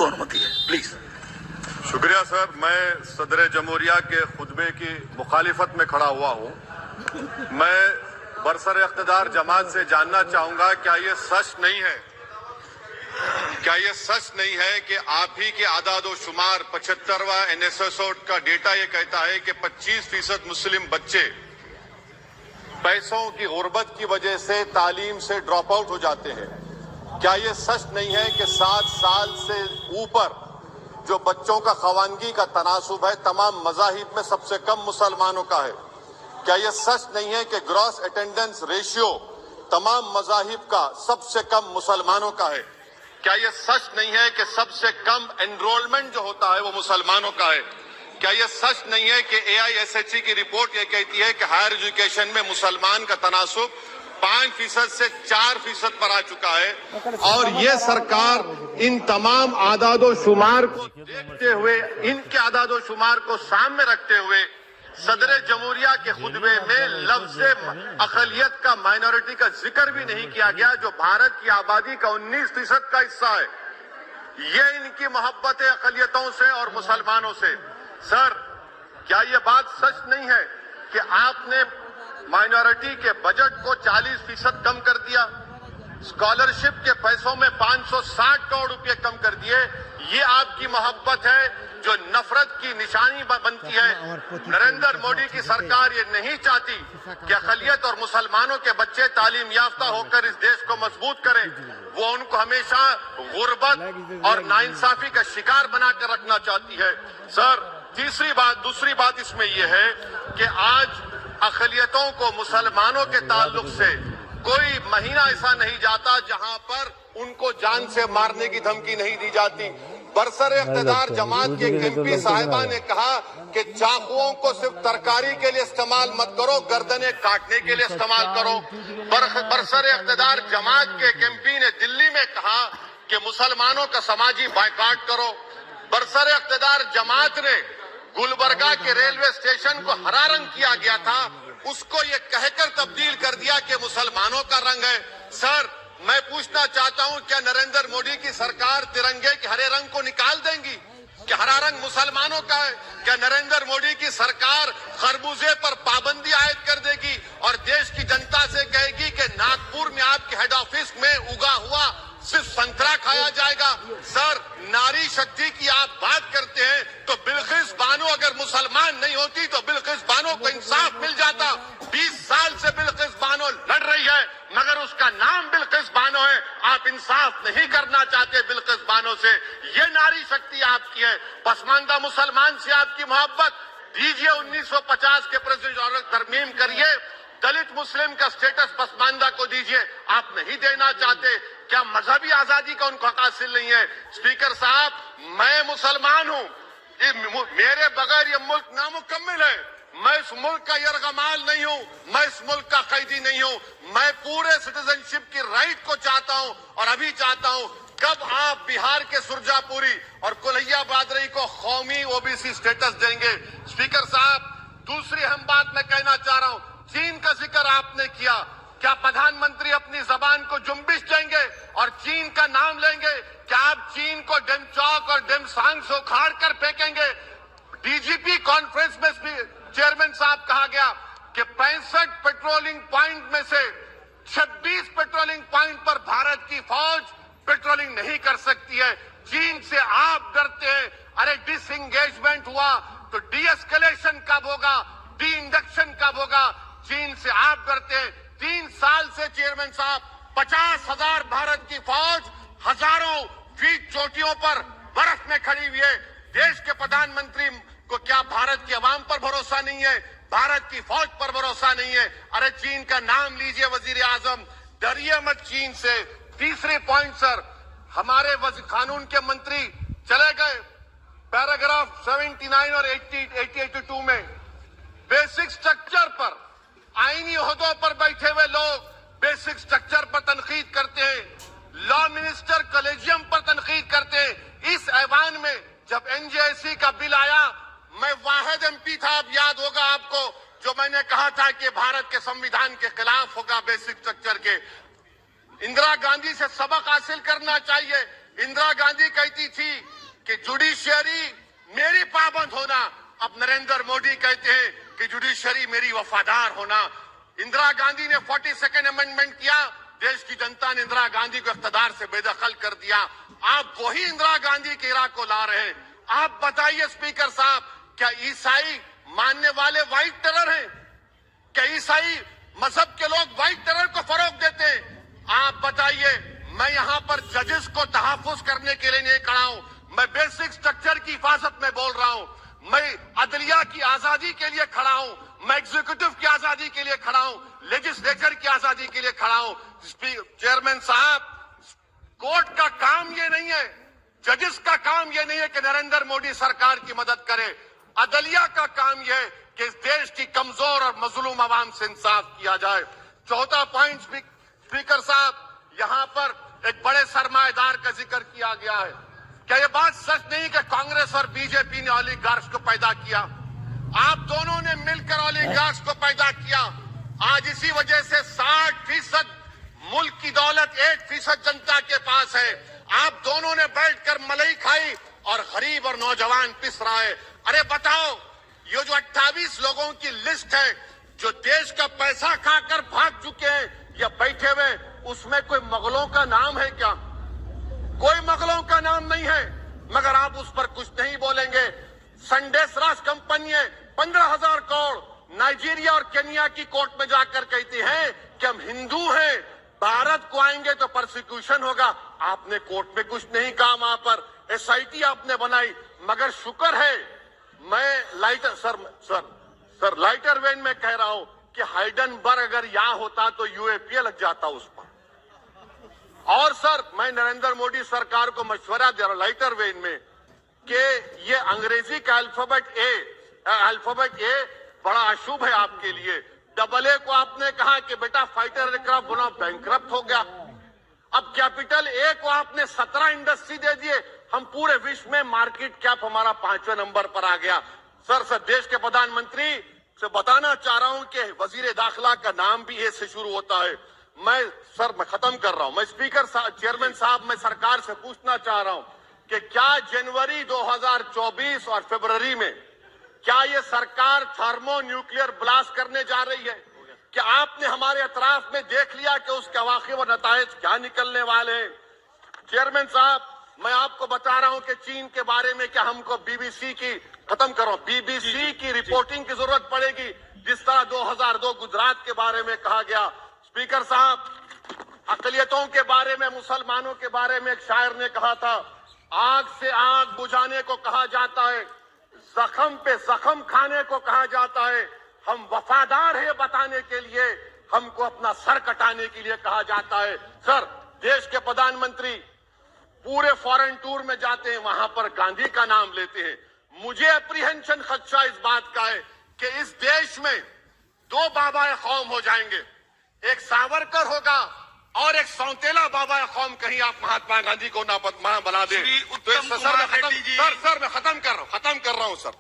अनुमति है, प्लीज। शुक्रिया सर। मैं सदर जमहूरिया के खुतबे की मुखालिफत में खड़ा हुआ हूँ। मैं बरसर इख्तिदार जमात से जानना चाहूंगा, क्या ये सच नहीं है कि आप ही के आदाद शुमार 75वां NSSO का डेटा ये कहता है कि 25% मुस्लिम बच्चे पैसों की गुर्बत की वजह से तालीम से ड्रॉप आउट हो जाते हैं? क्या ये सच नहीं है कि 7 साल से ऊपर जो बच्चों का खवानगी का तनासुब है तमाम मज़ाहिब में सबसे कम मुसलमानों का है? क्या ये सच नहीं है कि ग्रॉस अटेंडेंस रेशियो तमाम मज़ाहिब का सबसे कम मुसलमानों का है? क्या ये सच नहीं है कि सबसे कम एनरोलमेंट जो होता है वो मुसलमानों का है? क्या ये सच नहीं है कि AISHE की रिपोर्ट ये कहती है कि हायर एजुकेशन में मुसलमान का तनासुब 5% से 4% पर आ चुका है? और ये सरकार इन तमाम आदादो शुमार को देखते हुए, इनके आदादो शुमार को सामने रखते हुए सदर जमहूरिया के खुतबे में लफ्ज़ अक़लियत का, माइनॉरिटी का जिक्र भी नहीं किया गया, जो भारत की आबादी का 19% का हिस्सा है। ये इनकी मोहब्बत है अक़लियतों से और मुसलमानों से। सर, क्या ये बात सच नहीं है कि आपने माइनॉरिटी के बजट को 40% कम कर दिया, स्कॉलरशिप के पैसों में 560 करोड़ रुपए कम कर दिए? ये आपकी मोहब्बत है जो नफरत की निशानी बनती है। नरेंद्र मोदी की सरकार ये नहीं चाहती कि अक़लियत और मुसलमानों के बच्चे तालीम याफ्ता होकर इस देश को मजबूत करें। वो उनको हमेशा गुर्बत और नाइंसाफी का शिकार बनाकर रखना चाहती है। सर, दूसरी बात इसमें यह है कि आज अक़लियतों को मुसलमानों के ताल्लुक से कोई महीना ऐसा नहीं जाता जहां पर उनको जान से मारने की धमकी नहीं दी जाती। बरसर इख्तिदार जमात के MP साहिबा ने कहा कि चाकुओं को सिर्फ तरकारी के लिए इस्तेमाल मत करो, गर्दनें काटने के लिए इस्तेमाल करो। बरसर इख्तिदार जमात के MP ने दिल्ली में कहा कि मुसलमानों का समाजी बायकाट करो। बरसर इख्तिदार जमात ने गुलबर्गा के रेलवे स्टेशन को हरा रंग किया गया था, उसको ये कहकर तब्दील कर दिया कि मुसलमानों का रंग है। सर, मैं पूछना चाहता हूं, क्या नरेंद्र मोदी की सरकार तिरंगे के हरे रंग को निकाल देंगी? क्या हरा रंग मुसलमानों का है? क्या नरेंद्र मोदी की सरकार खरबूजे पर पाबंदी आयद कर देगी और देश की जनता से कहेगी कि नागपुर में आपके हेड ऑफिस में उगा हुआ सिर्फ संतरा खाया जाएगा? सर, नारी शक्ति की आप बात करते हैं तो बिल्किस बानो अगर मुसलमान नहीं होती तो बिल्किस बानो को इंसाफ मिल जाता। 20 साल से बिल्किस बानो लड़ रही है मगर उसका नाम बिल्किस बानो है। आप इंसाफ नहीं करना चाहते बिल्किस बानो से। ये नारी शक्ति आपकी है। पसमानदा मुसलमान से आपकी मोहब्बत, दीजिए 1950 के प्रेसिडेंट तरमीम करिए, दलित मुस्लिम का स्टेटस पसमानदा को दीजिए। आप नहीं देना चाहते। क्या मजहबी आजादी का उनको हक हासिल नहीं है? स्पीकर साहब, मैं मुसलमान हूं, मेरे बगैर ये मुल्क नामुकम्मिल है। मैं इस मुल्क का यरगमाल नहीं हूं, मैं इस मुल्क का कैदी नहीं हूं। मैं पूरे सिटीजनशिप की राइट को चाहता हूं और अभी चाहता हूं। कब आप बिहार के सुरजापुरी और कुलैया बादरी को कौमी OBC स्टेटस देंगे? स्पीकर साहब, दूसरी अहम बात मैं कहना चाह रहा हूं, चीन का जिक्र आपने किया। क्या प्रधानमंत्री अपनी जबान को जुम्बिश देंगे और चीन का नाम लेंगे? क्या आप चीन को डेमचौक और डेमसांग से उखाड़ कर फेंकेंगे? DGP कॉन्फ्रेंस में चेयरमैन साहब कहा गया कि 65 पेट्रोलिंग पॉइंट में से 26 पेट्रोलिंग पॉइंट पर भारत की फौज पेट्रोलिंग नहीं कर सकती है। चीन से आप डरते हैं। अरे, डिसएंगेजमेंट हुआ तो डी-एस्केलेशन कब होगा? डी इंडक्शन कब होगा? चीन से आप डरते हैं। 3 साल से चेयरमैन साहब 50,000 भारत की फौज हजारों फीट चोटियों पर बर्फ में खड़ी हुई है। देश के प्रधानमंत्री को क्या भारत की आवाम पर भरोसा नहीं है? भारत की फौज पर भरोसा नहीं है? अरे, चीन का नाम लीजिए वजीर आजम, डरिए मत चीन से। तीसरी पॉइंट सर, हमारे कानून के मंत्री चले गए। पैराग्राफ 79 और 82 में बेसिक स्ट्रक्चर पर, आईनी ओहदों पर बैठे हुए लोग बेसिक स्ट्रक्चर पर तनकीद करते हैं, लॉ मिनिस्टर कॉलेजियम पर तनकीद करते हैं। इस ऐवान में जब NJSE का बिल आया, मैं वाहिद MP था, अब याद होगा आपको, जो मैंने कहा था कि भारत के संविधान के खिलाफ होगा बेसिक स्ट्रक्चर के। इंदिरा गांधी से सबक हासिल करना चाहिए। इंदिरा गांधी कहती थी کہ جوڈیشری میری پابند ہونا. اب نریندر مودی کہتے ہیں کہ جوڈیشری میری وفادار ہونا. اندرا گاندھی نے 42 امینڈمنٹ کیا, دیش کی جنتا نے اندرا گاندھی کو اقتدار سے بے دخل کر دیا. آپ وہی اندرا گاندھی کے عراق کو لا رہے ہیں. آپ بتائیے اسپیکر صاحب, کیا عیسائی ماننے والے وائٹ ٹیرر ہیں؟ کیا عیسائی مذہب کے لوگ وائٹ ٹیرر کو فروغ دیتے ہیں؟ آپ بتائیے. میں یہاں پر ججز کو تحفظ کرنے کے لیے نہیں کھڑا ہوں, میں بیسک سٹرکچر کی حفاظت میں بول رہا ہوں. میں عدلیہ کی آزادی کے لیے کھڑا ہوں, میں ایگزیکٹو کی آزادی کے لیے کھڑا ہوں, لیجسلیچر کی آزادی کے لیے کھڑا ہوں. چیئرمین صاحب, کورٹ کا کام یہ نہیں ہے, ججز کا کام یہ نہیں ہے کہ نریندر مودی سرکار کی مدد کرے. عدلیہ کا کام یہ ہے کہ اس دیش کی کمزور اور مظلوم عوام سے انصاف کیا جائے. چوتھا پوائنٹ اسپیکر صاحب, یہاں پر ایک بڑے سرمایہ دار کا ذکر کیا گیا ہے. کیا یہ بات سچ نہیں کہ کانگریس اور بی جے پی نے اولیگارکس کو پیدا کیا؟ آپ دونوں نے مل کر اولیگارکس کو پیدا کیا. آج اسی وجہ سے 60% ملک کی دولت 1% جنتا کے پاس ہے. آپ دونوں نے بیٹھ کر ملئی کھائی اور غریب اور نوجوان پس رہا ہے. ارے بتاؤ, یہ جو 28 لوگوں کی لسٹ ہے جو دیش کا پیسہ کھا کر بھاگ چکے ہیں یا بیٹھے ہوئے, اس میں کوئی مغلوں کا نام ہے کیا؟ کوئی مغلوں کا نام نہیں ہے, مگر آپ اس پر کچھ نہیں بولیں گے. سنڈیس راج کمپنی 15,000 کروڑ نائجیریا اور کینیا کی کورٹ میں جا کر کہتی ہیں کہ ہم ہندو ہیں, بھارت کو آئیں گے تو پرسیکیوشن ہوگا. آپ نے کورٹ میں کچھ نہیں کہا, وہاں پر SIT آپ نے بنائی. مگر شکر ہے, میں لائٹر وین میں کہہ رہا ہوں کہ ہائیڈنبرگ اگر یہاں ہوتا تو UAPA لگ جاتا اس پر. اور سر, میں نریندر مودی سرکار کو مشورہ دے رہا ہوں لائٹر وین میں کہ یہ انگریزی کا الفابیٹ اے بڑا اشوبھ ہے آپ کے لیے. ڈبل اے کو آپ نے کہا کہ بیٹا فائٹر ایئر کرافٹ بنا, بینکرپٹ ہو گیا. اب کیپٹل اے کو آپ نے 17 انڈسٹری دے دیے, ہم پورے وشو میں مارکیٹ کیپ ہمارا 5ویں نمبر پر آ گیا. سر دیش کے پردھان منتری سے بتانا چاہ رہا ہوں کہ وزیر داخلہ کا نام بھی اے سے شروع ہوتا ہے. میں ختم کر رہا ہوں. میں اسپیکر چیئرمین صاحب, میں سرکار سے پوچھنا چاہ رہا ہوں کہ کیا جنوری 2024 اور فروری میں کیا یہ سرکار تھرمو نیوکلیئر بلاسٹ کرنے جا رہی ہے؟ کہ آپ نے ہمارے اطراف میں دیکھ لیا کہ اس کے عواقب و نتائج کیا نکلنے والے ہیں؟ چیئرمین صاحب, میں آپ کو بتا رہا ہوں کہ چین کے بارے میں کہ ہم کو BBC کی رپورٹنگ کی ضرورت پڑے گی, جس طرح 2002 گجرات کے بارے میں کہا گیا. اسپیکر صاحب, اقلیتوں کے بارے میں, مسلمانوں کے بارے میں ایک شاعر نے کہا تھا, آگ سے آگ بجھانے کو کہا جاتا ہے, زخم پہ زخم کھانے کو کہا جاتا ہے, ہم وفادار ہیں بتانے کے لیے, ہم کو اپنا سر کٹانے کے لیے کہا جاتا ہے. سر, دیش کے پردھان منتری پورے فورن ٹور میں جاتے ہیں, وہاں پر گاندھی کا نام لیتے ہیں. مجھے اپریہنشن خدشہ اس بات کا ہے کہ اس دیش میں 2 بابائے قوم ہو جائیں گے, ایک ساورکر ہوگا اور ایک سونتیلا بابا قوم. کہیں آپ مہاتما گاندھی کو نہ بنا دیں. سر میں ختم کر رہا ہوں سر.